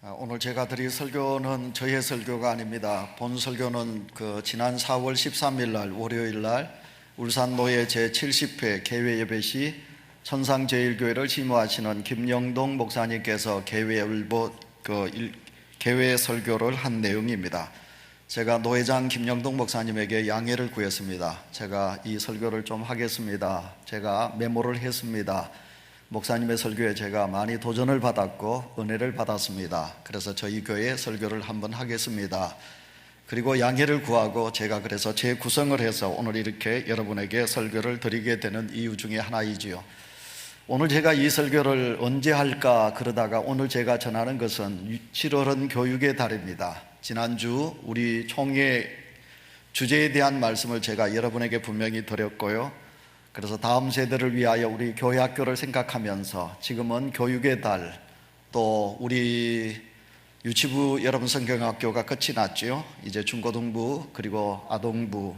오늘 제가 드릴 설교는 저의 설교가 아닙니다. 본 설교는 지난 4월 13일 날 월요일 날 울산 노예 제70회 개회 예배 시 천상제일교회를 심호하시는 김영동 목사님께서 개회 설교를 한 내용입니다. 제가 노회장 김영동 목사님에게 양해를 구했습니다. 제가 이 설교를 좀 하겠습니다. 제가 메모를 했습니다. 목사님의 설교에 제가 많이 도전을 받았고 은혜를 받았습니다. 그래서 저희 교회에 설교를 한번 하겠습니다. 그리고 양해를 구하고 제가 그래서 재구성을 해서 오늘 이렇게 여러분에게 설교를 드리게 되는 이유 중에 하나이지요. 오늘 제가 이 설교를 언제 할까 그러다가 오늘 제가 전하는 것은 7월은 교육의 달입니다. 지난주 우리 총회 주제에 대한 말씀을 제가 여러분에게 분명히 드렸고요. 그래서 다음 세대를 위하여 우리 교회 학교를 생각하면서 지금은 교육의 달, 또 우리 유치부 여러분 성경학교가 끝이 났죠. 이제 중고등부 그리고 아동부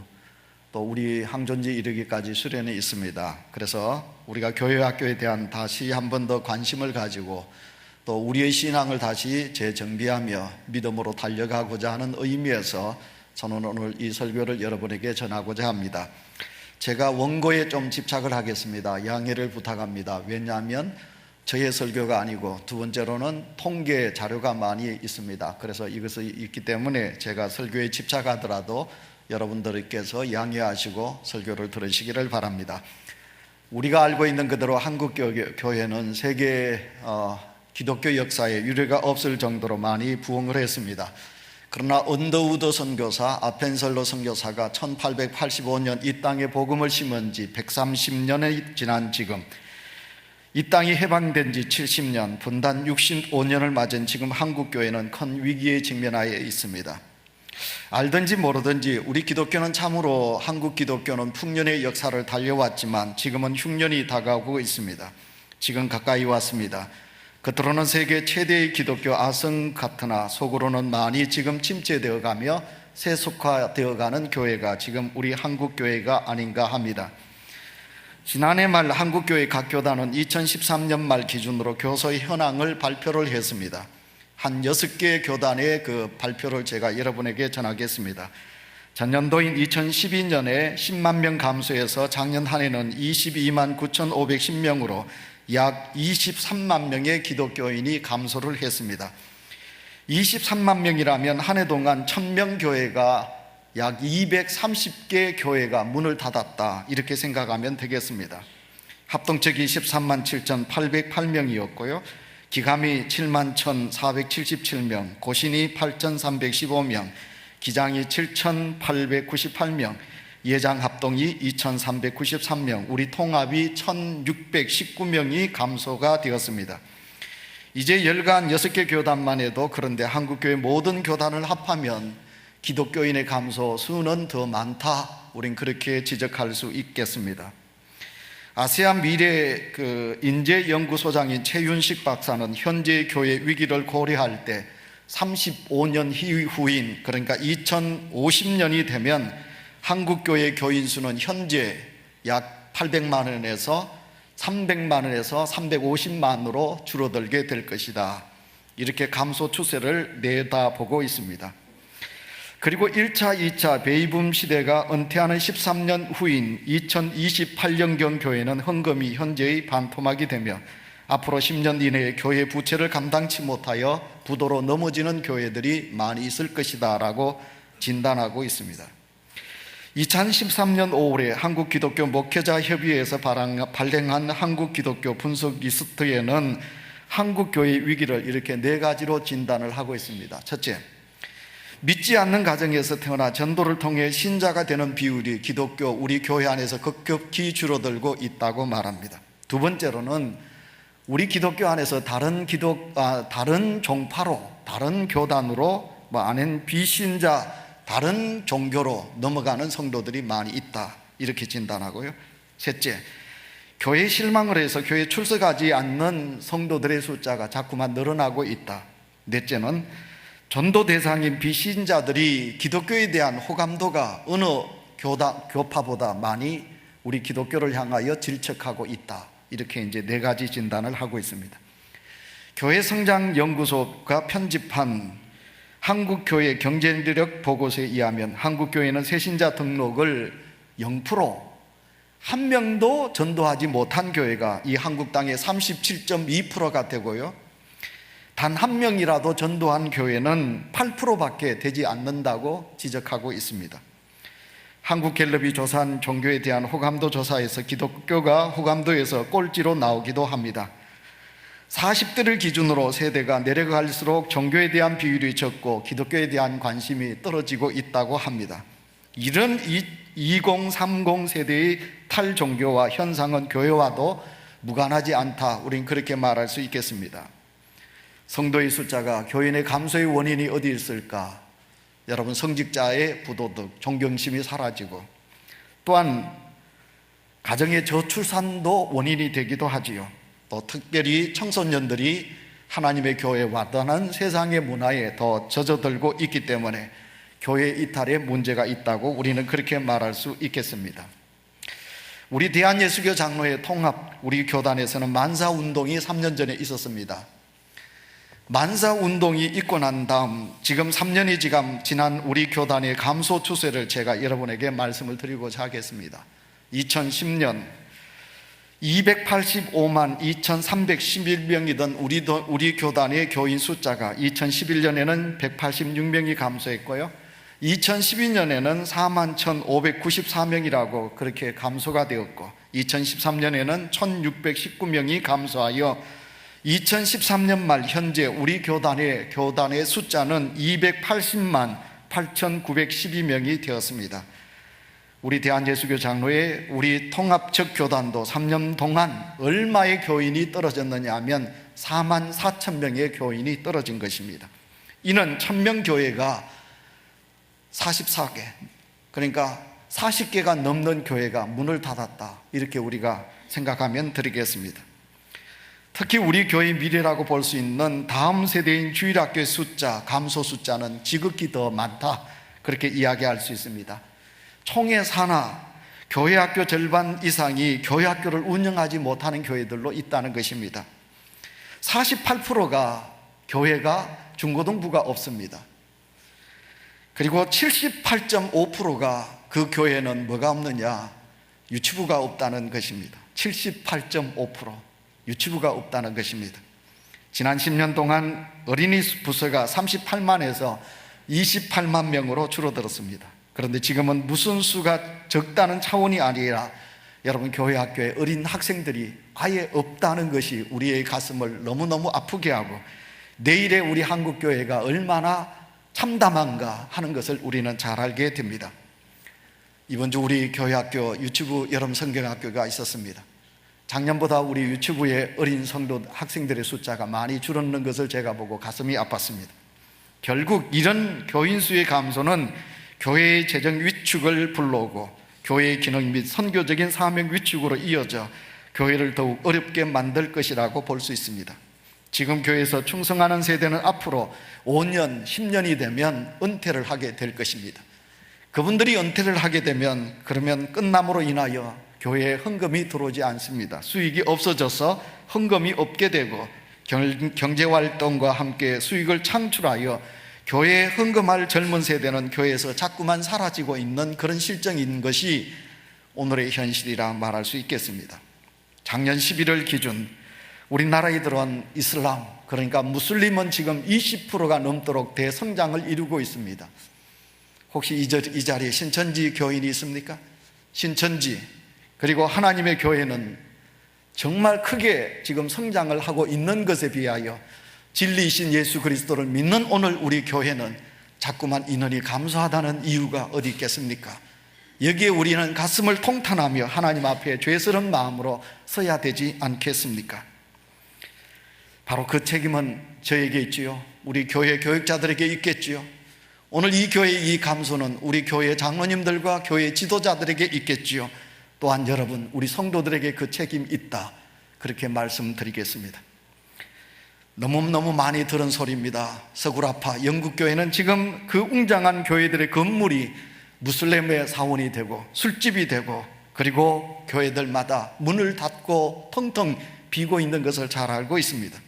또 우리 항존지 이르기까지 수련이 있습니다. 그래서 우리가 교회 학교에 대한 다시 한 번 더 관심을 가지고 또 우리의 신앙을 다시 재정비하며 믿음으로 달려가고자 하는 의미에서 저는 오늘 이 설교를 여러분에게 전하고자 합니다. 제가 원고에 좀 집착을 하겠습니다. 양해를 부탁합니다. 왜냐하면 저의 설교가 아니고 두 번째로는 통계 자료가 많이 있습니다. 그래서 이것이 있기 때문에 제가 설교에 집착하더라도 여러분들께서 양해하시고 설교를 들으시기를 바랍니다. 우리가 알고 있는 그대로 한국교회는 세계 기독교 역사에 유례가 없을 정도로 많이 부흥을 했습니다. 그러나 언더우드 선교사, 아펜설로 선교사가 1885년 이 땅에 복음을 심은 지 130년이 지난 지금, 이 땅이 해방된 지 70년, 분단 65년을 맞은 지금 한국교회는 큰 위기에 직면하여 있습니다. 알든지 모르든지 우리 기독교는 참으로 한국 기독교는 풍년의 역사를 달려왔지만 지금은 흉년이 다가오고 있습니다. 지금 가까이 왔습니다. 겉으로는 세계 최대의 기독교 아성 같으나 속으로는 많이 지금 침체되어 가며 세속화되어가는 교회가 지금 우리 한국교회가 아닌가 합니다. 지난해 말 한국교회 각 교단은 2013년 말 기준으로 교서의 현황을 발표를 했습니다. 한 6개 교단의 그 발표를 제가 여러분에게 전하겠습니다. 전년도인 2012년에 10만 명 감소해서 작년 한 해는 22만 9,510명으로 약 23만 명의 기독교인이 감소를 했습니다. 23만 명이라면 한 해 동안 1000명 교회가 약 230개 교회가 문을 닫았다 이렇게 생각하면 되겠습니다. 합동책이 13만 7,808명이었고요 기감이 7만 1,477명, 고신이 8,315명, 기장이 7,898명, 예장 합동이 2,393명, 우리 통합이 1,619명이 감소가 되었습니다. 이제 열간 6개 교단만 해도 그런데 한국교회 모든 교단을 합하면 기독교인의 감소 수는 더 많다, 우린 그렇게 지적할 수 있겠습니다. 아세안 미래 인재연구소장인 최윤식 박사는 현재 교회 위기를 고려할 때 35년 후인, 그러니까 2050년이 되면 한국교회 교인 수는 현재 약 800만원에서 300만원에서 350만으로 줄어들게 될 것이다, 이렇게 감소 추세를 내다보고 있습니다. 그리고 1차, 2차 베이붐 시대가 은퇴하는 13년 후인 2028년경 교회는 헌금이 현재의 반토막이 되며 앞으로 10년 이내에 교회 부채를 감당치 못하여 부도로 넘어지는 교회들이 많이 있을 것이다 라고 진단하고 있습니다. 2013년 5월에 한국기독교 목회자협의회에서 발행한 한국기독교 분석 리스트에는 한국교회 위기를 이렇게 4가지로 진단을 하고 있습니다. 첫째, 믿지 않는 가정에서 태어나 전도를 통해 신자가 되는 비율이 기독교 우리 교회 안에서 급격히 줄어들고 있다고 말합니다. 두 번째로는 우리 기독교 안에서 다른 종파로, 다른 교단으로 아닌 비신자 다른 종교로 넘어가는 성도들이 많이 있다, 이렇게 진단하고요. 셋째, 교회에 실망을 해서 교회에 출석하지 않는 성도들의 숫자가 자꾸만 늘어나고 있다. 넷째는 전도 대상인 비신자들이 기독교에 대한 호감도가 어느 교파보다 많이 우리 기독교를 향하여 질척하고 있다, 이렇게 이제 4가지 진단을 하고 있습니다. 교회성장연구소가 편집한 한국교회 경제력 보고서에 의하면 한국교회는 새신자 등록을 0%, 한 명도 전도하지 못한 교회가 이 한국 땅의 37.2%가 되고요, 단 한 명이라도 전도한 교회는 8%밖에 되지 않는다고 지적하고 있습니다. 한국갤럽이 조사한 종교에 대한 호감도 조사에서 기독교가 호감도에서 꼴찌로 나오기도 합니다. 40대를 기준으로 세대가 내려갈수록 종교에 대한 비율이 적고 기독교에 대한 관심이 떨어지고 있다고 합니다. 이런 2030 세대의 탈종교와 현상은 교회와도 무관하지 않다, 우린 그렇게 말할 수 있겠습니다. 성도의 숫자가 교인의 감소의 원인이 어디 있을까? 여러분, 성직자의 부도덕, 존경심이 사라지고, 또한 가정의 저출산도 원인이 되기도 하지요. 또 특별히 청소년들이 하나님의 교회에 와닿는 세상의 문화에 더 젖어들고 있기 때문에 교회 이탈에 문제가 있다고 우리는 그렇게 말할 수 있겠습니다. 우리 대한예수교 장로회 통합 우리 교단에서는 만사운동이 3년 전에 있었습니다. 만사운동이 있고 난 다음 지금 3년이 지난 우리 교단의 감소 추세를 제가 여러분에게 말씀을 드리고자 하겠습니다. 2010년 285만 2311명이던 우리 교단의 교인 숫자가 2011년에는 186명이 감소했고요, 2012년에는 4만 1594명이라고 그렇게 감소가 되었고, 2013년에는 1619명이 감소하여 2013년 말 현재 우리 교단의 숫자는 280만 8912명이 되었습니다. 우리 대한예수교 장로회 우리 통합적 교단도 3년 동안 얼마의 교인이 떨어졌느냐 하면 4만 4천 명의 교인이 떨어진 것입니다. 이는 1000명 교회가 44개, 그러니까 40개가 넘는 교회가 문을 닫았다, 이렇게 우리가 생각하면 되겠습니다. 특히 우리 교회의 미래라고 볼 수 있는 다음 세대인 주일학교의 숫자, 감소 숫자는 지극히 더 많다, 그렇게 이야기할 수 있습니다. 총회 산하 교회학교 절반 이상이 교회학교를 운영하지 못하는 교회들로 있다는 것입니다. 48%가 교회가 중고등부가 없습니다. 그리고 78.5%가 그 교회는 뭐가 없느냐? 유치부가 없다는 것입니다. 78.5% 유치부가 없다는 것입니다. 지난 10년 동안 어린이 부서가 38만에서 28만 명으로 줄어들었습니다. 그런데 지금은 무슨 수가 적다는 차원이 아니라 여러분, 교회 학교에 어린 학생들이 아예 없다는 것이 우리의 가슴을 너무너무 아프게 하고, 내일의 우리 한국교회가 얼마나 참담한가 하는 것을 우리는 잘 알게 됩니다. 이번 주 우리 교회 학교 유치부 여름 성경학교가 있었습니다. 작년보다 우리 유치부의 어린 성도 학생들의 숫자가 많이 줄었는 것을 제가 보고 가슴이 아팠습니다. 결국 이런 교인 수의 감소는 교회의 재정 위축을 불러오고 교회의 기능 및 선교적인 사명 위축으로 이어져 교회를 더욱 어렵게 만들 것이라고 볼 수 있습니다. 지금 교회에서 충성하는 세대는 앞으로 5년, 10년이 되면 은퇴를 하게 될 것입니다. 그분들이 은퇴를 하게 되면 그러면 끝남으로 인하여 교회에 헌금이 들어오지 않습니다. 수익이 없어져서 헌금이 없게 되고, 경제활동과 함께 수익을 창출하여 교회에 헌금할 젊은 세대는 교회에서 자꾸만 사라지고 있는 그런 실정인 것이 오늘의 현실이라 말할 수 있겠습니다. 작년 11월 기준 우리나라에 들어온 이슬람, 그러니까 무슬림은 지금 20%가 넘도록 대성장을 이루고 있습니다. 혹시 이 자리에 신천지 교인이 있습니까? 신천지, 그리고 하나님의 교회는 정말 크게 지금 성장을 하고 있는 것에 비하여 진리이신 예수 그리스도를 믿는 오늘 우리 교회는 자꾸만 인원이 감소하다는 이유가 어디 있겠습니까? 여기에 우리는 가슴을 통탄하며 하나님 앞에 죄스러운 마음으로 서야 되지 않겠습니까? 바로 그 책임은 저에게 있지요. 우리 교회 교육자들에게 있겠지요. 오늘 이 교회의 이 감소는 우리 교회 장로님들과 교회 지도자들에게 있겠지요. 또한 여러분, 우리 성도들에게 그 책임이 있다, 그렇게 말씀드리겠습니다. 너무너무 많이 들은 소리입니다. 서구라파 영국교회는 지금 그 웅장한 교회들의 건물이 무슬림의 사원이 되고 술집이 되고, 그리고 교회들마다 문을 닫고 텅텅 비고 있는 것을 잘 알고 있습니다.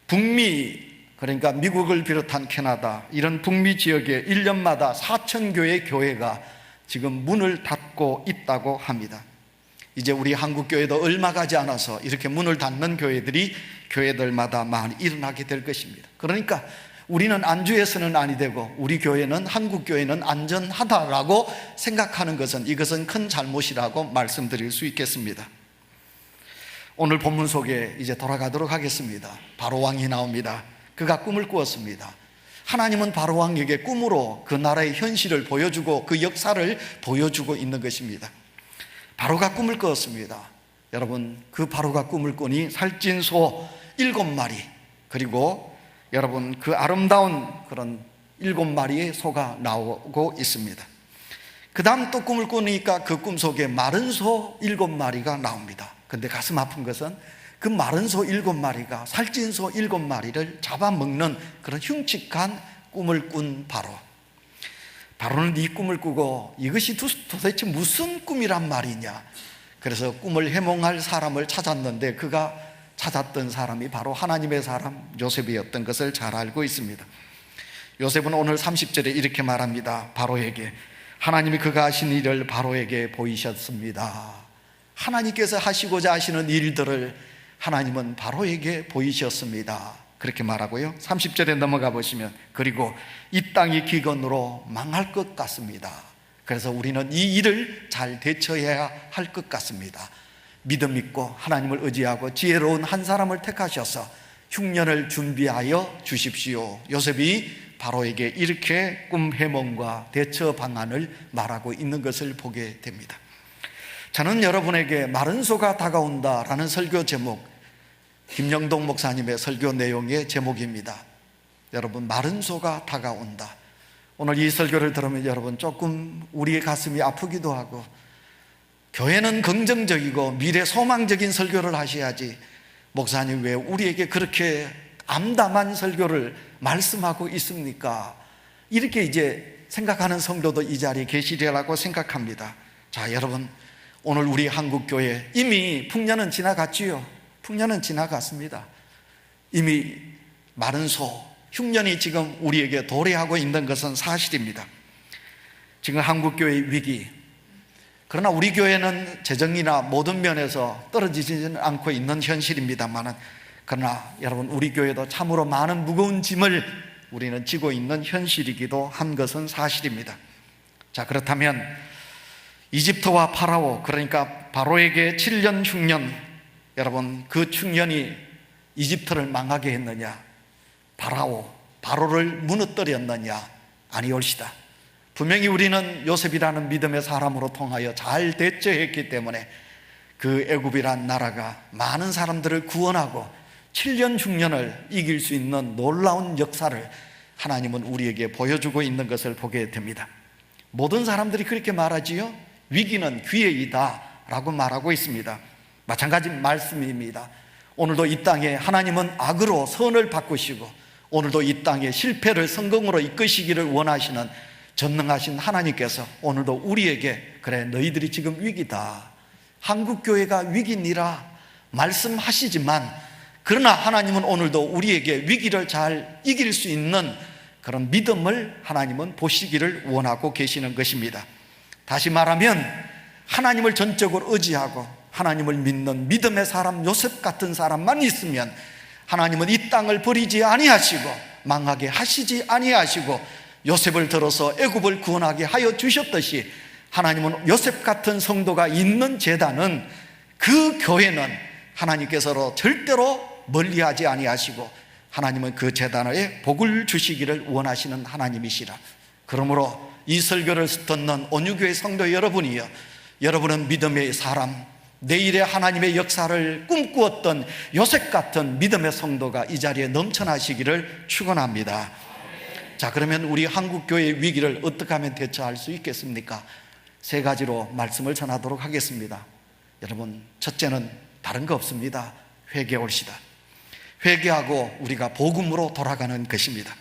북미, 그러니까 미국을 비롯한 캐나다 이런 북미 지역에 1년마다 4,000교회 교회가 지금 문을 닫고 있다고 합니다. 이제 우리 한국 교회도 얼마 가지 않아서 이렇게 문을 닫는 교회들이 교회들마다 많이 일어나게 될 것입니다. 그러니까 우리는 안주해서는 아니 되고 우리 교회는, 한국 교회는 안전하다라고 생각하는 것은, 이것은 큰 잘못이라고 말씀드릴 수 있겠습니다. 오늘 본문 속에 이제 돌아가도록 하겠습니다. 바로왕이 나옵니다. 그가 꿈을 꾸었습니다. 하나님은 바로왕에게 꿈으로 그 나라의 현실을 보여주고 그 역사를 보여주고 있는 것입니다. 바로가 꿈을 꾸었습니다. 여러분, 그 바로가 꿈을 꾸니 살찐 소 7마리, 그리고 여러분 그 아름다운 그런 7마리의 소가 나오고 있습니다. 그 다음 또 꿈을 꾸니까 그 꿈 속에 마른 소 7마리가 나옵니다. 근데 가슴 아픈 것은 그 마른 소 7마리가 살찐 소 7마리를 잡아먹는 그런 흉측한 꿈을 꾼 바로. 바로는 이 꿈을 꾸고 이것이 도대체 무슨 꿈이란 말이냐, 그래서 꿈을 해몽할 사람을 찾았는데 그가 찾았던 사람이 바로 하나님의 사람 요셉이었던 것을 잘 알고 있습니다. 요셉은 오늘 30절에 이렇게 말합니다. 바로에게 하나님이 그가 하신 일을 바로에게 보이셨습니다. 하나님께서 하시고자 하시는 일들을 하나님은 바로에게 보이셨습니다. 그렇게 말하고요, 30절에 넘어가 보시면 그리고 이 땅이 기근으로 망할 것 같습니다. 그래서 우리는 이 일을 잘 대처해야 할 것 같습니다. 믿음 있고 하나님을 의지하고 지혜로운 한 사람을 택하셔서 흉년을 준비하여 주십시오. 요셉이 바로에게 이렇게 꿈 해몽과 대처 방안을 말하고 있는 것을 보게 됩니다. 저는 여러분에게 마른 소가 다가온다라는 설교 제목, 김영동 목사님의 설교 내용의 제목입니다. 여러분, 마른 소가 다가온다. 오늘 이 설교를 들으면 여러분 조금 우리의 가슴이 아프기도 하고, 교회는 긍정적이고 미래 소망적인 설교를 하셔야지 목사님 왜 우리에게 그렇게 암담한 설교를 말씀하고 있습니까? 이렇게 이제 생각하는 성도도 이 자리에 계시리라고 생각합니다. 자, 여러분, 오늘 우리 한국교회 이미 풍년은 지나갔지요. 풍년은 지나갔습니다. 이미 마른 소, 흉년이 지금 우리에게 도래하고 있는 것은 사실입니다. 지금 한국교회의 위기, 그러나 우리 교회는 재정이나 모든 면에서 떨어지지는 않고 있는 현실입니다만, 그러나 여러분, 우리 교회도 참으로 많은 무거운 짐을 우리는 지고 있는 현실이기도 한 것은 사실입니다. 자, 그렇다면 이집트와 파라오, 그러니까 바로에게 7년 흉년, 여러분 그 흉년이 이집트를 망하게 했느냐, 바로를 무너뜨렸느냐? 아니올시다. 분명히 우리는 요셉이라는 믿음의 사람으로 통하여 잘 대처했기 때문에 그 애굽이란 나라가 많은 사람들을 구원하고 7년 흉년을 이길 수 있는 놀라운 역사를 하나님은 우리에게 보여주고 있는 것을 보게 됩니다. 모든 사람들이 그렇게 말하지요. 위기는 기회이다 라고 말하고 있습니다. 마찬가지 말씀입니다. 오늘도 이 땅에 하나님은 악으로 선을 바꾸시고, 오늘도 이 땅에 실패를 성공으로 이끄시기를 원하시는 전능하신 하나님께서 오늘도 우리에게 그래 너희들이 지금 위기다, 한국교회가 위기니라 말씀하시지만, 그러나 하나님은 오늘도 우리에게 위기를 잘 이길 수 있는 그런 믿음을 하나님은 보시기를 원하고 계시는 것입니다. 다시 말하면 하나님을 전적으로 의지하고 하나님을 믿는 믿음의 사람, 요셉 같은 사람만 있으면 하나님은 이 땅을 버리지 아니하시고 망하게 하시지 아니하시고, 요셉을 들어서 애굽을 구원하게 하여 주셨듯이 하나님은 요셉 같은 성도가 있는 제단은, 그 교회는 하나님께서 절대로 멀리하지 아니하시고 하나님은 그 제단에 복을 주시기를 원하시는 하나님이시라. 그러므로 이 설교를 듣는 온유교회 성도 여러분이요, 여러분은 믿음의 사람, 내일의 하나님의 역사를 꿈꾸었던 요셉 같은 믿음의 성도가 이 자리에 넘쳐나시기를 축원합니다. 자, 그러면 우리 한국교회의 위기를 어떻게 하면 대처할 수 있겠습니까? 세 가지로 말씀을 전하도록 하겠습니다. 여러분, 첫째는 다른 거 없습니다. 회개올시다. 회개하고 우리가 복음으로 돌아가는 것입니다.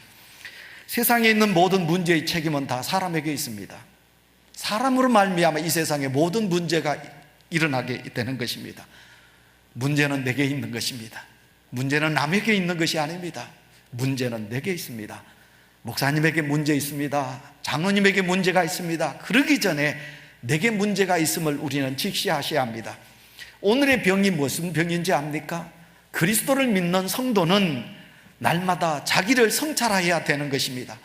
세상에 있는 모든 문제의 책임은 다 사람에게 있습니다. 사람으로 말미암아 이 세상에 모든 문제가 일어나게 되는 것입니다. 문제는 내게 있는 것입니다. 문제는 남에게 있는 것이 아닙니다. 문제는 내게 있습니다. 목사님에게 문제 있습니다. 장로님에게 문제가 있습니다. 그러기 전에 내게 문제가 있음을 우리는 직시하셔야 합니다. 오늘의 병이 무슨 병인지 압니까? 그리스도를 믿는 성도는 날마다 자기를 성찰해야 되는 것입니다.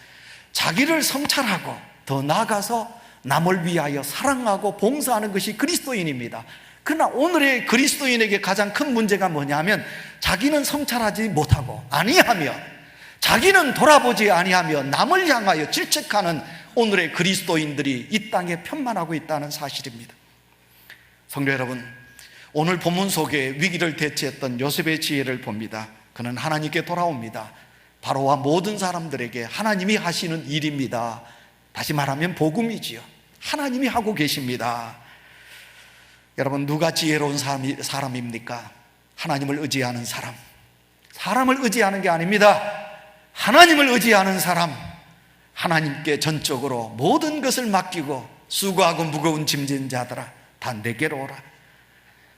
자기를 성찰하고 더 나아가서 남을 위하여 사랑하고 봉사하는 것이 그리스도인입니다. 그러나 오늘의 그리스도인에게 가장 큰 문제가 뭐냐면 자기는 성찰하지 못하고 아니하며 자기는 돌아보지 아니하며 남을 향하여 질책하는 오늘의 그리스도인들이 이 땅에 편만하고 있다는 사실입니다. 성도 여러분, 오늘 본문 속에 위기를 대처했던 요셉의 지혜를 봅니다. 그는 하나님께 돌아옵니다. 바로와 모든 사람들에게 하나님이 하시는 일입니다. 다시 말하면 복음이지요. 하나님이 하고 계십니다. 여러분, 누가 지혜로운 사람입니까? 하나님을 의지하는 사람. 사람을 의지하는 게 아닙니다. 하나님을 의지하는 사람. 하나님께 전적으로 모든 것을 맡기고 수고하고 무거운 짐진 자들아 다 내게로 오라.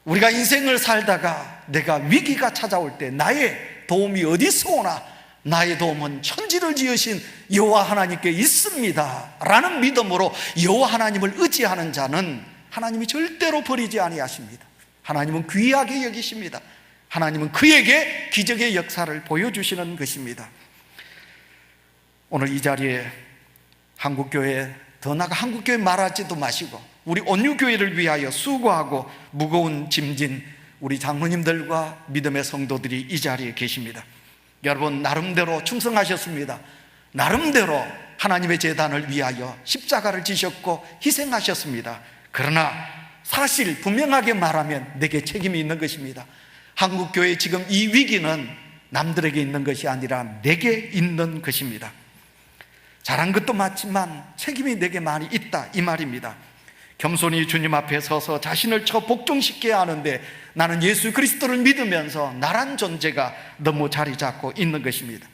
우리가 인생을 살다가 내가 위기가 찾아올 때 나의 도움이 어디서 오나? 나의 도움은 천지를 지으신 여호와 하나님께 있습니다 라는 믿음으로 여호와 하나님을 의지하는 자는 하나님이 절대로 버리지 아니하십니다. 하나님은 귀하게 여기십니다. 하나님은 그에게 기적의 역사를 보여주시는 것입니다. 오늘 이 자리에 한국교회, 더 나아가 한국교회 말하지도 마시고 우리 온유교회를 위하여 수고하고 무거운 짐진 우리 장로님들과 믿음의 성도들이 이 자리에 계십니다. 여러분, 나름대로 충성하셨습니다. 나름대로 하나님의 제단을 위하여 십자가를 지셨고 희생하셨습니다. 그러나 사실 분명하게 말하면 내게 책임이 있는 것입니다. 한국교회 지금 이 위기는 남들에게 있는 것이 아니라 내게 있는 것입니다. 잘한 것도 맞지만 책임이 내게 많이 있다, 이 말입니다. 겸손히 주님 앞에 서서 자신을 복종시켜야 하는데 나는 예수 그리스도를 믿으면서 나란 존재가 너무 자리 잡고 있는 것입니다.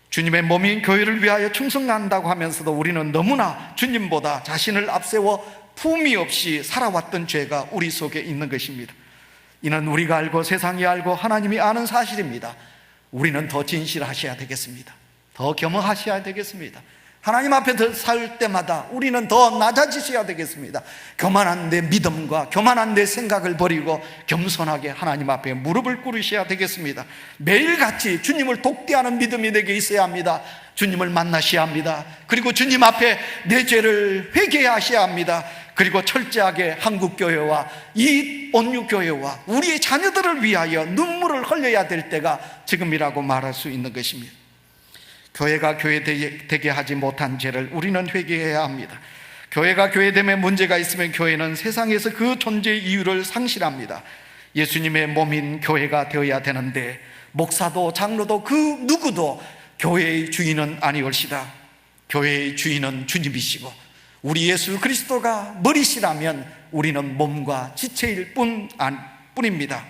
주님의 몸인 교회를 위하여 충성한다고 하면서도 우리는 너무나 주님보다 자신을 앞세워 품위 없이 살아왔던 죄가 우리 속에 있는 것입니다. 이는 우리가 알고 세상이 알고 하나님이 아는 사실입니다. 우리는 더 진실하셔야 되겠습니다. 더 겸허하셔야 되겠습니다. 하나님 앞에 설 때마다 우리는 더 낮아지셔야 되겠습니다. 교만한 내 믿음과 교만한 내 생각을 버리고 겸손하게 하나님 앞에 무릎을 꿇으셔야 되겠습니다. 매일같이 주님을 돕게하는 믿음이 내게 있어야 합니다. 주님을 만나셔야 합니다. 그리고 주님 앞에 내 죄를 회개하셔야 합니다. 그리고 철저하게 한국교회와 이 온유교회와 우리의 자녀들을 위하여 눈물을 흘려야 될 때가 지금이라고 말할 수 있는 것입니다. 교회가 교회되게 하지 못한 죄를 우리는 회개해야 합니다. 교회가 교회됨에 문제가 있으면 교회는 세상에서 그 존재의 이유를 상실합니다. 예수님의 몸인 교회가 되어야 되는데 목사도 장로도 그 누구도 교회의 주인은 아니올시다. 교회의 주인은 주님이시고 우리 예수 그리스도가 머리시라면 우리는 몸과 지체일 뿐입니다.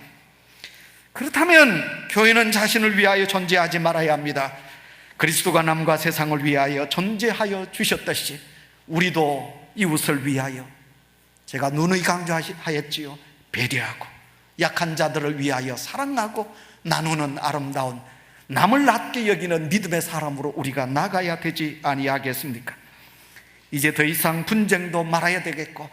그렇다면 교회는 자신을 위하여 존재하지 말아야 합니다. 그리스도가 남과 세상을 위하여 존재하여 주셨듯이 우리도 이웃을 위하여, 제가 누누이 강조하였지요, 배려하고 약한 자들을 위하여 사랑하고 나누는 아름다운 남을 낮게 여기는 믿음의 사람으로 우리가 나가야 되지 아니하겠습니까? 이제 더 이상 분쟁도 말아야 되겠고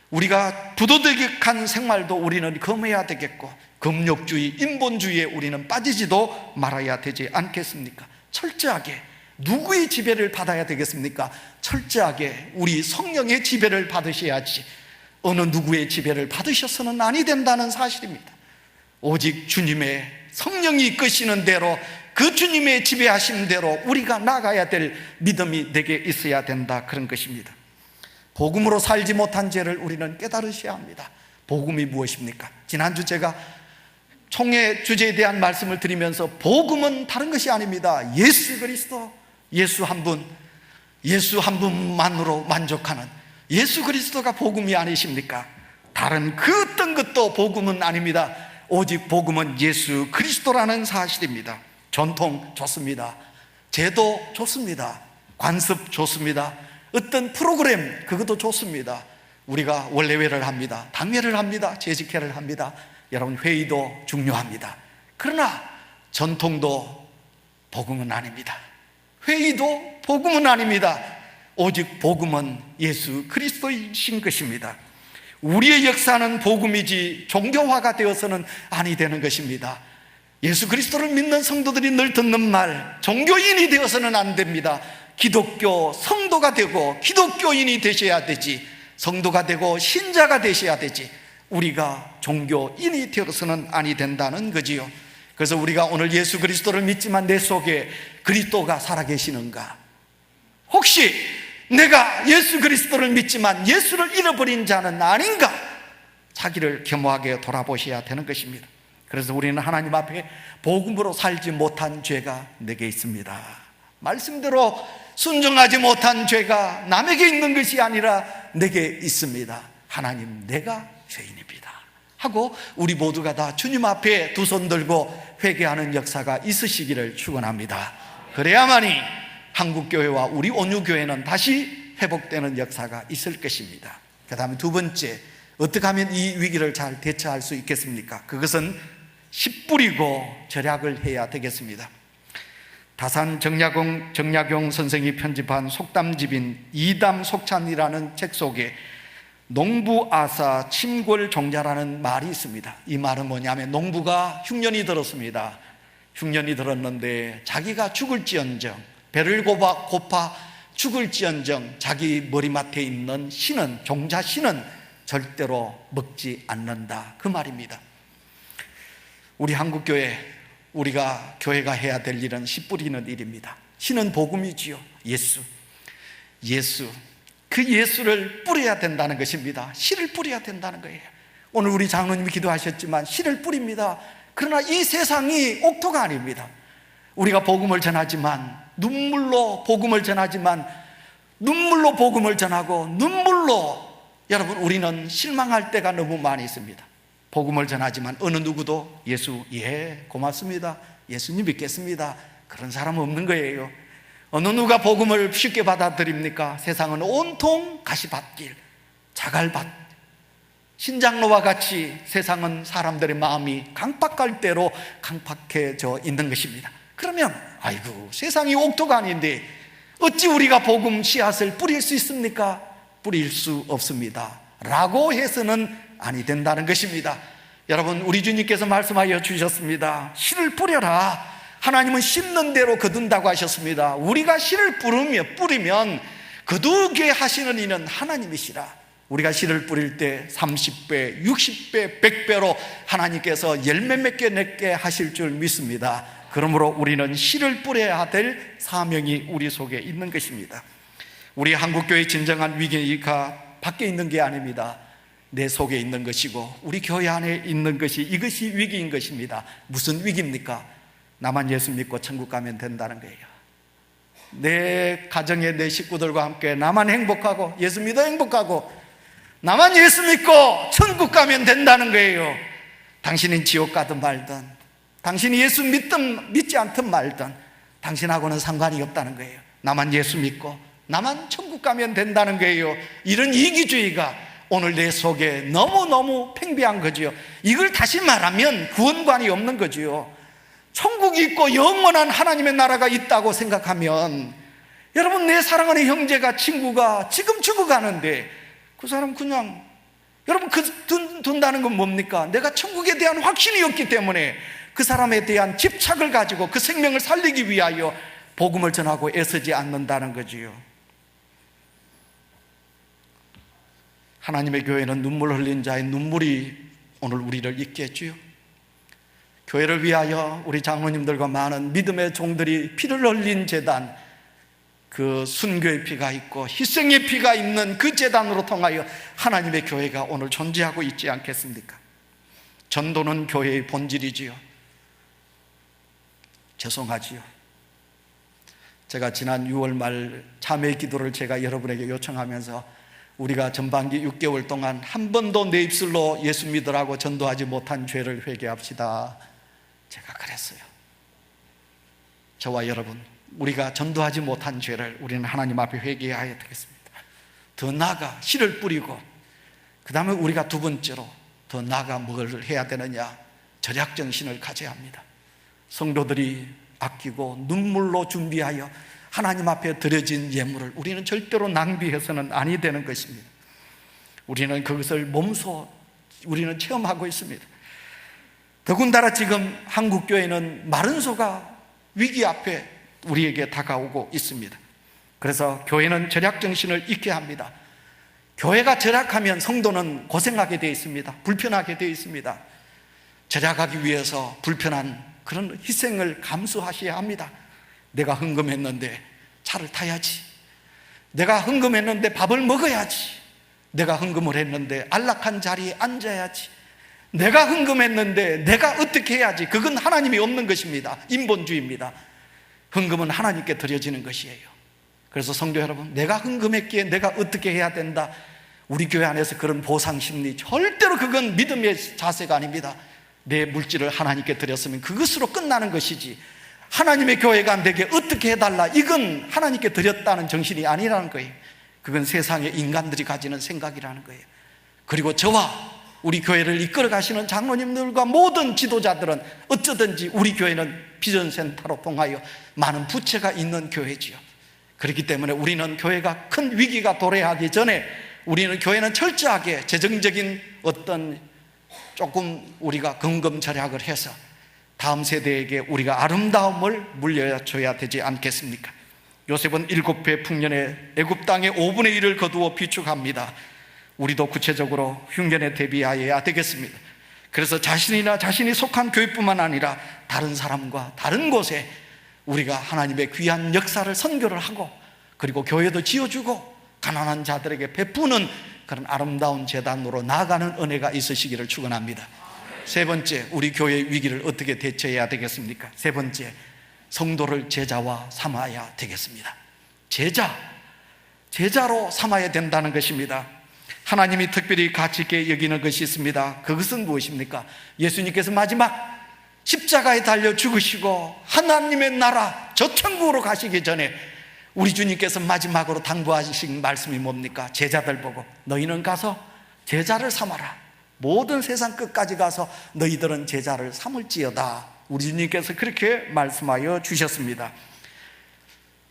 우리가 부도덕한 생활도 우리는 금해야 되겠고 금욕주의, 인본주의에 우리는 빠지지도 말아야 되지 않겠습니까? 철저하게 누구의 지배를 받아야 되겠습니까? 철저하게 우리 성령의 지배를 받으셔야지 어느 누구의 지배를 받으셔서는 아니 된다는 사실입니다. 오직 주님의 성령이 이끄시는 대로 그 주님의 지배하신 대로 우리가 나가야 될 믿음이 내게 있어야 된다, 그런 것입니다. 복음으로 살지 못한 죄를 우리는 깨달으셔야 합니다. 복음이 무엇입니까? 지난주 제가 총회 주제에 대한 말씀을 드리면서 복음은 다른 것이 아닙니다. 예수 그리스도, 예수 한 분, 예수 한 분만으로 만족하는 예수 그리스도가 복음이 아니십니까? 다른 그 어떤 것도 복음은 아닙니다. 오직 복음은 예수 그리스도라는 사실입니다. 전통 좋습니다. 제도 좋습니다. 관습 좋습니다. 어떤 프로그램 그것도 좋습니다. 우리가 원래회를 합니다. 당회를 합니다. 재직회를 합니다. 여러분, 회의도 중요합니다. 그러나 전통도 복음은 아닙니다. 회의도 복음은 아닙니다. 오직 복음은 예수 그리스도이신 것입니다. 우리의 역사는 복음이지 종교화가 되어서는 아니 되는 것입니다. 예수 그리스도를 믿는 성도들이 늘 듣는 말, 종교인이 되어서는 안 됩니다. 기독교 성도가 되고 기독교인이 되셔야 되지, 성도가 되고 신자가 되셔야 되지, 우리가 종교인이 되어서는 아니 된다는 거지요. 그래서 우리가 오늘 예수 그리스도를 믿지만 내 속에 그리스도가 살아계시는가? 혹시 내가 예수 그리스도를 믿지만 예수를 잃어버린 자는 아닌가? 자기를 겸허하게 돌아보셔야 되는 것입니다. 그래서 우리는 하나님 앞에 복음으로 살지 못한 죄가 내게 있습니다. 말씀대로 순종하지 못한 죄가 남에게 있는 것이 아니라 내게 있습니다. 하나님, 내가 죄인입니다 하고 우리 모두가 다 주님 앞에 두 손 들고 회개하는 역사가 있으시기를 축원합니다. 그래야만이 한국교회와 우리 온유교회는 다시 회복되는 역사가 있을 것입니다. 그 다음에 두 번째, 어떻게 하면 이 위기를 잘 대처할 수 있겠습니까? 그것은 씨 뿌리고 절약을 해야 되겠습니다. 다산 정약용 선생이 편집한 속담집인 이담 속찬이라는 책 속에 농부아사 침골종자라는 말이 있습니다. 이 말은 뭐냐면, 농부가 흉년이 들었습니다. 흉년이 들었는데 자기가 죽을지언정, 배를 고파 죽을지언정 자기 머리맡에 있는 씨는, 종자 씨는 절대로 먹지 않는다, 그 말입니다. 우리 한국교회, 우리가 교회가 해야 될 일은 씨 뿌리는 일입니다. 씨는 복음이지요. 예수, 그 예수를 뿌려야 된다는 것입니다. 씨를 뿌려야 된다는 거예요. 오늘 우리 장로님이 기도하셨지만 씨를 뿌립니다. 그러나 이 세상이 옥토가 아닙니다. 우리가 복음을 전하지만, 눈물로 복음을 전하지만, 눈물로 복음을 전하고 눈물로, 여러분, 우리는 실망할 때가 너무 많이 있습니다. 복음을 전하지만 어느 누구도 예수, 예, 고맙습니다, 예수님 믿겠습니다, 그런 사람은 없는 거예요. 어느 누가 복음을 쉽게 받아들입니까? 세상은 온통 가시밭길, 자갈밭, 신장로와 같이 세상은 사람들의 마음이 강박갈대로 강팍해져 있는 것입니다. 그러면 아이고, 세상이 옥토가 아닌데 어찌 우리가 복음 씨앗을 뿌릴 수 있습니까? 뿌릴 수 없습니다 라고 해서는 아니 된다는 것입니다. 여러분, 우리 주님께서 말씀하여 주셨습니다. 씨를 뿌려라. 하나님은 심는 대로 거둔다고 하셨습니다. 우리가 씨를 뿌리면 거두게 하시는 이는 하나님이시라. 우리가 씨를 뿌릴 때 30배, 60배, 100배로 하나님께서 열매 맺게 하실 줄 믿습니다. 그러므로 우리는 씨를 뿌려야 될 사명이 우리 속에 있는 것입니다. 우리 한국교회의 진정한 위기가 밖에 있는 게 아닙니다. 내 속에 있는 것이고 우리 교회 안에 있는 것이, 이것이 위기인 것입니다. 무슨 위기입니까? 나만 예수 믿고 천국 가면 된다는 거예요. 내 가정에 내 식구들과 함께 나만 행복하고 예수 믿어 행복하고 나만 예수 믿고 천국 가면 된다는 거예요. 당신은 지옥 가든 말든, 당신이 예수 믿든 믿지 않든 말든 당신하고는 상관이 없다는 거예요. 나만 예수 믿고 나만 천국 가면 된다는 거예요. 이런 이기주의가 오늘 내 속에 너무너무 팽배한 거지요. 이걸 다시 말하면 구원관이 없는 거지요. 천국이 있고 영원한 하나님의 나라가 있다고 생각하면, 여러분, 내 사랑하는 형제가, 친구가 지금 죽어가는데 그 사람 그냥, 여러분, 둔다는 건 뭡니까? 내가 천국에 대한 확신이 없기 때문에 그 사람에 대한 집착을 가지고 그 생명을 살리기 위하여 복음을 전하고 애쓰지 않는다는 거지요. 하나님의 교회는 눈물 흘린 자의 눈물이 오늘 우리를 있게 했지요. 교회를 위하여 우리 장로님들과 많은 믿음의 종들이 피를 흘린 제단, 그 순교의 피가 있고 희생의 피가 있는 그 제단으로 통하여 하나님의 교회가 오늘 존재하고 있지 않겠습니까? 전도는 교회의 본질이지요. 죄송하지요. 제가 지난 6월 말 참회 기도를 제가 여러분에게 요청하면서 우리가 전반기 6개월 동안 한 번도 내 입술로 예수 믿으라고 전도하지 못한 죄를 회개합시다, 제가 그랬어요. 저와 여러분, 우리가 전도하지 못한 죄를 우리는 하나님 앞에 회개해야 되겠습니다. 더 나아가 씨를 뿌리고, 그 다음에 우리가 두 번째로 더 나아가 뭘 해야 되느냐? 절약정신을 가져야 합니다. 성도들이 아끼고 눈물로 준비하여 하나님 앞에 드려진 예물을 우리는 절대로 낭비해서는 아니 되는 것입니다. 우리는 그것을 몸소 우리는 체험하고 있습니다. 더군다나 지금 한국교회는 마른 소가 위기 앞에 우리에게 다가오고 있습니다. 그래서 교회는 절약정신을 잊게 합니다. 교회가 절약하면 성도는 고생하게 되어 있습니다. 불편하게 되어 있습니다. 절약하기 위해서 불편한 그런 희생을 감수하셔야 합니다. 내가 헌금했는데 차를 타야지. 내가 헌금했는데 밥을 먹어야지. 내가 헌금을 했는데 안락한 자리에 앉아야지. 내가 헌금했는데 내가 어떻게 해야지. 그건 하나님이 없는 것입니다. 인본주의입니다. 헌금은 하나님께 드려지는 것이에요. 그래서 성도 여러분, 내가 헌금했기에 내가 어떻게 해야 된다. 우리 교회 안에서 그런 보상심리, 절대로 그건 믿음의 자세가 아닙니다. 내 물질을 하나님께 드렸으면 그것으로 끝나는 것이지, 하나님의 교회가 내게 어떻게 해달라, 이건 하나님께 드렸다는 정신이 아니라는 거예요. 그건 세상의 인간들이 가지는 생각이라는 거예요. 그리고 저와 우리 교회를 이끌어 가시는 장로님들과 모든 지도자들은 어쩌든지 우리 교회는 비전센터로 통하여 많은 부채가 있는 교회지요. 그렇기 때문에 우리는 교회가 큰 위기가 도래하기 전에 우리는 교회는 철저하게 재정적인 어떤 조금 우리가 금금절약을 해서 다음 세대에게 우리가 아름다움을 물려줘야 되지 않겠습니까? 요셉은 7배 풍년에 애굽 땅의 5분의 1을 거두어 비축합니다. 우리도 구체적으로 흉년에 대비하여야 되겠습니다. 그래서 자신이 속한 교회뿐만 아니라 다른 사람과 다른 곳에 우리가 하나님의 귀한 역사를 선교를 하고, 그리고 교회도 지어주고 가난한 자들에게 베푸는 그런 아름다운 재단으로 나아가는 은혜가 있으시기를 축원합니다. 세 번째, 우리 교회의 위기를 어떻게 대처해야 되겠습니까? 세 번째, 성도를 제자화 삼아야 되겠습니다. 제자로 삼아야 된다는 것입니다. 하나님이 특별히 가치 있게 여기는 것이 있습니다. 그것은 무엇입니까? 예수님께서 마지막 십자가에 달려 죽으시고 하나님의 나라 저 천국으로 가시기 전에 우리 주님께서 마지막으로 당부하신 말씀이 뭡니까? 제자들 보고 너희는 가서 제자를 삼아라. 모든 세상 끝까지 가서 너희들은 제자를 삼을지어다. 우리 주님께서 그렇게 말씀하여 주셨습니다.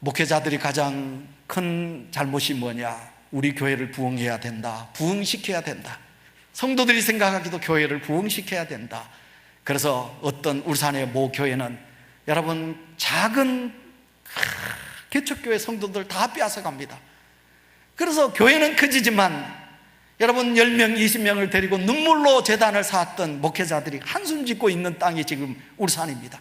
목회자들이 가장 큰 잘못이 뭐냐? 우리 교회를 부흥해야 된다, 부흥시켜야 된다. 성도들이 생각하기도 교회를 부흥시켜야 된다. 그래서 어떤 울산의 모 교회는 여러분 작은 개척교회 성도들 다 빼앗아갑니다. 그래서 교회는 커지지만 여러분 10명, 20명을 데리고 눈물로 재단을 쌓았던 목회자들이 한숨 짓고 있는 땅이 지금 울산입니다.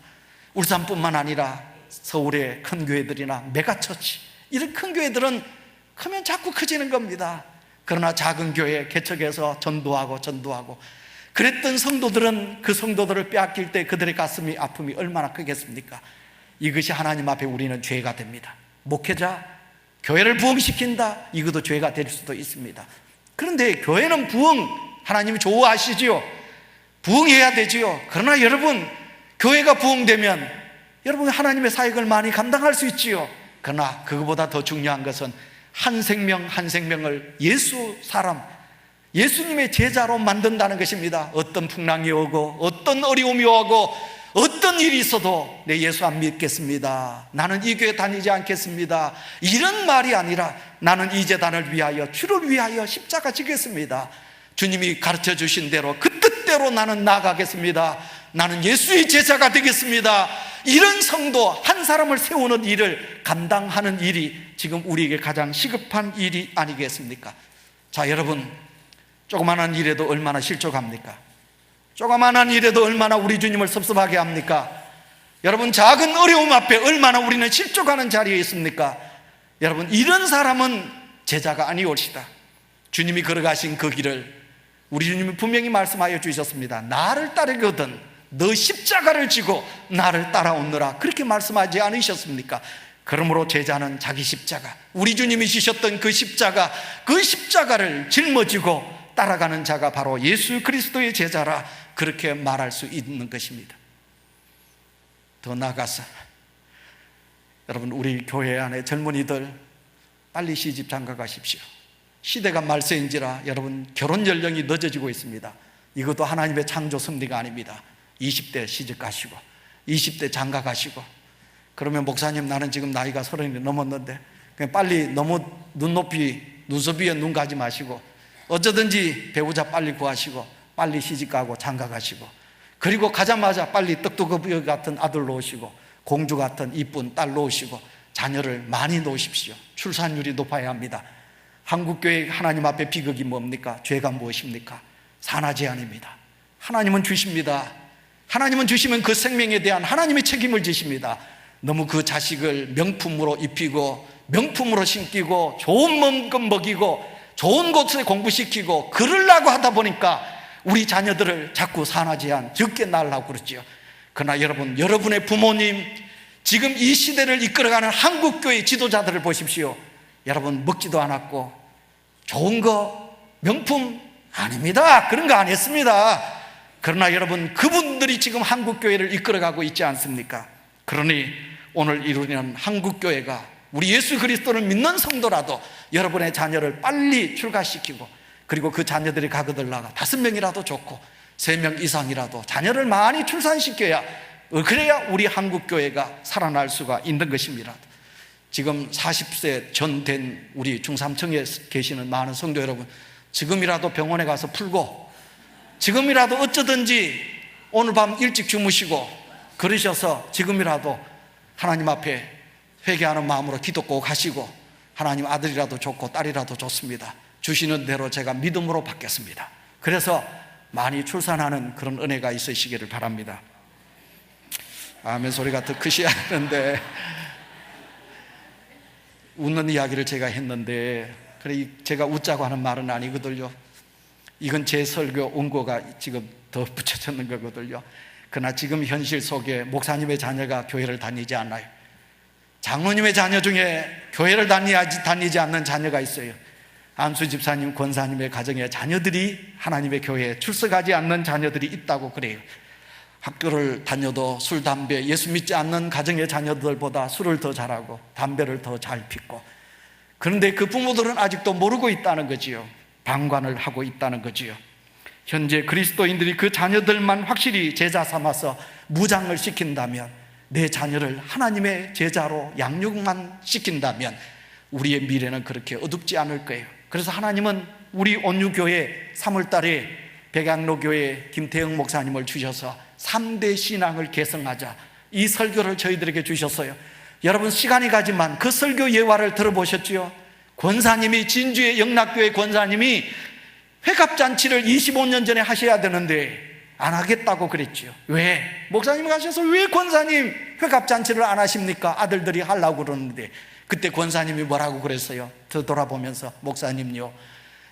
울산뿐만 아니라 서울의 큰 교회들이나 메가처치, 이런 큰 교회들은 크면 자꾸 커지는 겁니다. 그러나 작은 교회 개척해서 전도하고 그랬던 성도들은 그 성도들을 빼앗길 때 그들의 가슴이 아픔이 얼마나 크겠습니까? 이것이 하나님 앞에 우리는 죄가 됩니다. 목회자, 교회를 부흥시킨다, 이것도 죄가 될 수도 있습니다. 그런데 교회는 부흥, 하나님이 좋아하시지요. 부흥해야 되지요. 그러나 여러분, 교회가 부흥되면 여러분 하나님의 사역을 많이 감당할 수 있지요. 그러나 그것보다 더 중요한 것은 한 생명 한 생명을 예수님의 제자로 만든다는 것입니다. 어떤 풍랑이 오고 어떤 어려움이 오고 어떤 일이 있어도 내 예수 안 믿겠습니다, 나는 이 교회 다니지 않겠습니다, 이런 말이 아니라 나는 이 재단을 위하여, 주를 위하여 십자가 지겠습니다. 주님이 가르쳐 주신 대로 그 뜻대로 나는 나아가겠습니다. 나는 예수의 제자가 되겠습니다. 이런 성도 한 사람을 세우는 일을 감당하는 일이 지금 우리에게 가장 시급한 일이 아니겠습니까? 자, 여러분, 조그마한 일에도 얼마나 실족합니까? 조그마한 일에도 얼마나 우리 주님을 섭섭하게 합니까? 여러분, 작은 어려움 앞에 얼마나 우리는 실족하는 자리에 있습니까? 여러분, 이런 사람은 제자가 아니올시다. 주님이 걸어가신 그 길을 우리 주님이 분명히 말씀하여 주셨습니다. 나를 따르거든 너 십자가를 지고 나를 따라오너라, 그렇게 말씀하지 않으셨습니까? 그러므로 제자는 자기 십자가, 우리 주님이 지셨던 그 십자가를 짊어지고 따라가는 자가 바로 예수 그리스도의 제자라, 그렇게 말할 수 있는 것입니다. 더 나아가서 여러분, 우리 교회 안에 젊은이들 빨리 시집 장가 가십시오. 시대가 말세인지라 여러분 결혼 연령이 늦어지고 있습니다. 이것도 하나님의 창조 섭리가 아닙니다. 20대 시집 가시고 20대 장가 가시고, 그러면 목사님 나는 지금 나이가 30이 넘었는데 그냥 빨리 너무 눈썹 위에 눈 가지 마시고 어쩌든지 배우자 빨리 구하시고 빨리 시집가고 장가 가시고, 그리고 가자마자 빨리 떡두꺼비 같은 아들 놓으시고 공주 같은 이쁜 딸 놓으시고 자녀를 많이 놓으십시오. 출산율이 높아야 합니다. 한국교회 하나님 앞에 비극이 뭡니까? 죄가 무엇입니까? 산하 제한입니다. 하나님은 주십니다. 하나님은 주시면 그 생명에 대한 하나님의 책임을 지십니다. 너무 그 자식을 명품으로 입히고 명품으로 신기고 좋은 몸금 먹이고 좋은 곳에 공부시키고 그러려고 하다 보니까 우리 자녀들을 자꾸 산하 제한 적게 낳으려고 그러죠. 그러나 여러분, 여러분의 부모님, 지금 이 시대를 이끌어가는 한국교회 지도자들을 보십시오. 여러분 먹지도 않았고 좋은 거 명품 아닙니다. 그런 거 안 했습니다. 그러나 여러분, 그분들이 지금 한국교회를 이끌어가고 있지 않습니까? 그러니 오늘 이루는 한국교회가 우리 예수 그리스도를 믿는 성도라도 여러분의 자녀를 빨리 출가시키고, 그리고 그 자녀들이 가거들 나가 5명이라도 좋고 3명 이상이라도 자녀를 많이 출산시켜야, 그래야 우리 한국교회가 살아날 수가 있는 것입니다. 지금 40세 전 된 우리 중삼청에 계시는 많은 성도 여러분, 지금이라도 병원에 가서 풀고, 지금이라도 어쩌든지 오늘 밤 일찍 주무시고 그러셔서 지금이라도 하나님 앞에 회개하는 마음으로 기도 꼭 하시고, 하나님 아들이라도 좋고 딸이라도 좋습니다, 주시는 대로 제가 믿음으로 받겠습니다. 그래서 많이 출산하는 그런 은혜가 있으시기를 바랍니다. 아멘 소리가 더 크셔야 하는데, 웃는 이야기를 제가 했는데, 그래 제가 웃자고 하는 말은 아니거든요. 이건 제 설교 원고가 지금 더 붙여졌는 거거든요. 그러나 지금 현실 속에 목사님의 자녀가 교회를 다니지 않아요. 장로님의 자녀 중에 교회를 다니지 않는 자녀가 있어요. 안수 집사님, 권사님의 가정에 자녀들이 하나님의 교회에 출석하지 않는 자녀들이 있다고 그래요. 학교를 다녀도 술, 담배, 예수 믿지 않는 가정의 자녀들보다 술을 더 잘하고 담배를 더 잘 피고, 그런데 그 부모들은 아직도 모르고 있다는 거지요. 방관을 하고 있다는 거지요. 현재 그리스도인들이 그 자녀들만 확실히 제자 삼아서 무장을 시킨다면, 내 자녀를 하나님의 제자로 양육만 시킨다면 우리의 미래는 그렇게 어둡지 않을 거예요. 그래서 하나님은 우리 온유교회 3월달에 백양로교회 김태영 목사님을 주셔서 3대 신앙을 계승하자, 이 설교를 저희들에게 주셨어요. 여러분 시간이 가지만 그 설교 예화를 들어보셨지요? 권사님이, 진주의 영락교회 권사님이 회갑잔치를 25년 전에 하셔야 되는데 안 하겠다고 그랬죠. 왜? 목사님 가셔서 왜 권사님 회갑잔치를 안 하십니까? 아들들이 하려고 그러는데. 그때 권사님이 뭐라고 그랬어요? 더 돌아보면서, 목사님요,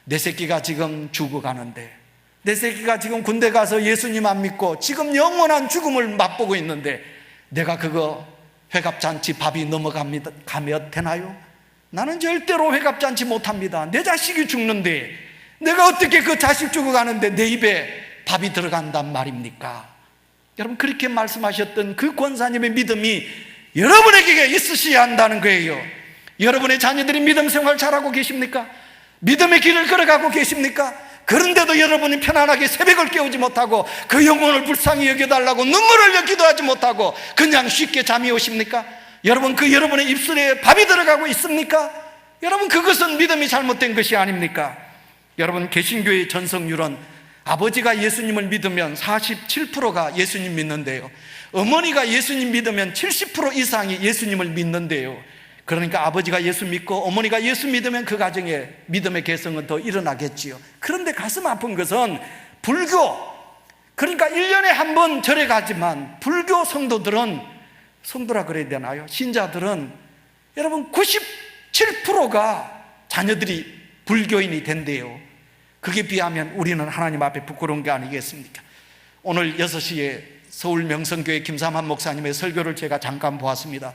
내 새끼가 지금 죽어가는데, 내 새끼가 지금 군대 가서 예수님 안 믿고 지금 영원한 죽음을 맛보고 있는데 내가 그거 회갑잔치 밥이 가면 되나요? 나는 절대로 회갑잔치 못합니다. 내 자식이 죽는데 내가 어떻게 그 자식 죽어가는데 내 입에 밥이 들어간단 말입니까? 여러분, 그렇게 말씀하셨던 그 권사님의 믿음이 여러분에게 있으셔야 한다는 거예요. 여러분의 자녀들이 믿음 생활 잘하고 계십니까? 믿음의 길을 걸어가고 계십니까? 그런데도 여러분이 편안하게 새벽을 깨우지 못하고 그 영혼을 불쌍히 여겨달라고 눈물을 흘려 기도하지 못하고 그냥 쉽게 잠이 오십니까? 여러분, 그 여러분의 입술에 밥이 들어가고 있습니까? 여러분, 그것은 믿음이 잘못된 것이 아닙니까? 여러분, 개신교의 전성률은 아버지가 예수님을 믿으면 47%가 예수님 믿는데요, 어머니가 예수님 믿으면 70% 이상이 예수님을 믿는데요. 그러니까 아버지가 예수 믿고 어머니가 예수 믿으면 그 가정에 믿음의 개성은 더 일어나겠지요. 그런데 가슴 아픈 것은 불교, 그러니까 1년에 한 번 절에 가지만 불교 성도라 그래야 되나요? 신자들은 여러분 97%가 자녀들이 불교인이 된대요. 그게 비하면 우리는 하나님 앞에 부끄러운 게 아니겠습니까? 오늘 6시에 서울 명성교회 김삼한 목사님의 설교를 제가 잠깐 보았습니다.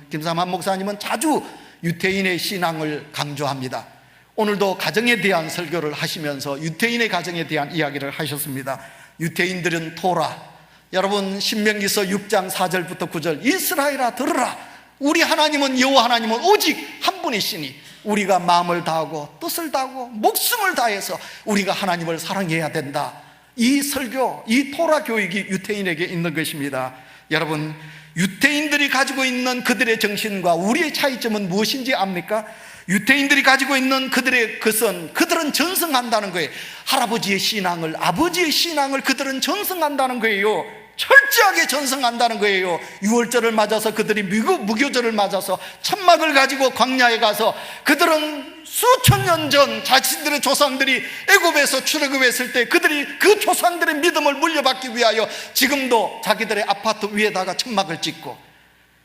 김삼한 목사님은 자주 유태인의 신앙을 강조합니다. 오늘도 가정에 대한 설교를 하시면서 유태인의 가정에 대한 이야기를 하셨습니다. 유태인들은 토라, 여러분 신명기서 6장 4절부터 9절, 이스라엘아 들으라, 우리 하나님은 여호와 하나님은 오직 한 분이시니 우리가 마음을 다하고 뜻을 다하고 목숨을 다해서 우리가 하나님을 사랑해야 된다. 이 설교, 이 토라 교육이 유태인에게 있는 것입니다. 여러분, 유태인들이 가지고 있는 그들의 정신과 우리의 차이점은 무엇인지 압니까? 유태인들이 가지고 있는 그들의 것은, 그들은 전승한다는 거예요. 할아버지의 신앙을, 아버지의 신앙을 그들은 전승한다는 거예요. 철저하게 전승한다는 거예요. 유월절을 맞아서 그들이 무교절을 맞아서 천막을 가지고 광야에 가서 그들은 수천 년 전 자신들의 조상들이 애굽에서 출애굽했을 때 그들이 그 조상들의 믿음을 물려받기 위하여 지금도 자기들의 아파트 위에다가 천막을 짓고,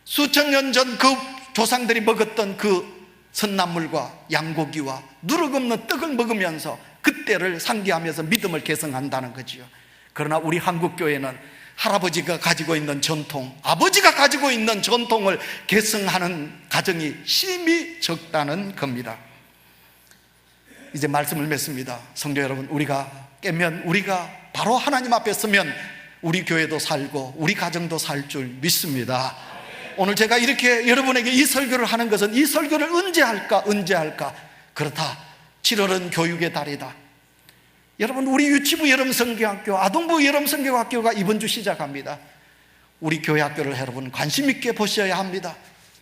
수천 년 전 그 조상들이 먹었던 그 선나물과 양고기와 누룩 없는 떡을 먹으면서 그때를 상기하면서 믿음을 계승한다는 거지요. 그러나 우리 한국교회는 할아버지가 가지고 있는 전통, 아버지가 가지고 있는 전통을 계승하는 가정이 심히 적다는 겁니다. 이제 말씀을 맺습니다. 성도 여러분, 우리가 깨면, 우리가 바로 하나님 앞에 서면 우리 교회도 살고 우리 가정도 살 줄 믿습니다. 오늘 제가 이렇게 여러분에게 이 설교를 하는 것은, 이 설교를 언제 할까? 그렇다. 7월은 교육의 달이다. 여러분, 우리 유치부 여름성경학교, 아동부 여름성경학교가 이번 주 시작합니다. 우리 교회 학교를 여러분 관심 있게 보셔야 합니다.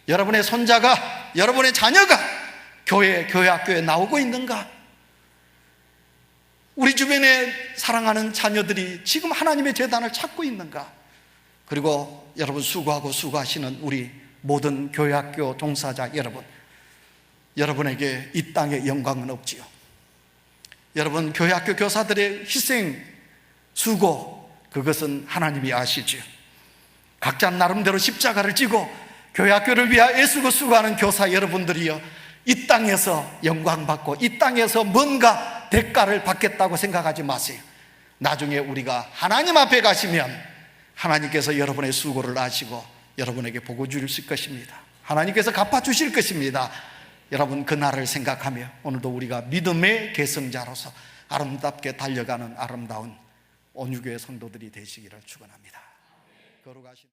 여러분의 손자가, 여러분의 자녀가 교회 학교에 나오고 있는가? 우리 주변에 사랑하는 자녀들이 지금 하나님의 재단을 찾고 있는가? 그리고 여러분, 수고하시는 우리 모든 교회 학교 종사자 여러분, 여러분에게 이 땅에 영광은 없지요. 여러분, 교회 학교 교사들의 희생, 수고, 그것은 하나님이 아시지요. 각자 나름대로 십자가를 지고 교회 학교를 위하여 애쓰고 수고하는 교사 여러분들이요, 이 땅에서 영광받고 이 땅에서 뭔가 대가를 받겠다고 생각하지 마세요. 나중에 우리가 하나님 앞에 가시면 하나님께서 여러분의 수고를 아시고 여러분에게 복을 주실 것입니다. 하나님께서 갚아주실 것입니다. 여러분, 그날을 생각하며 오늘도 우리가 믿음의 계승자로서 아름답게 달려가는 아름다운 온유교회 성도들이 되시기를 축원합니다. 거룩하신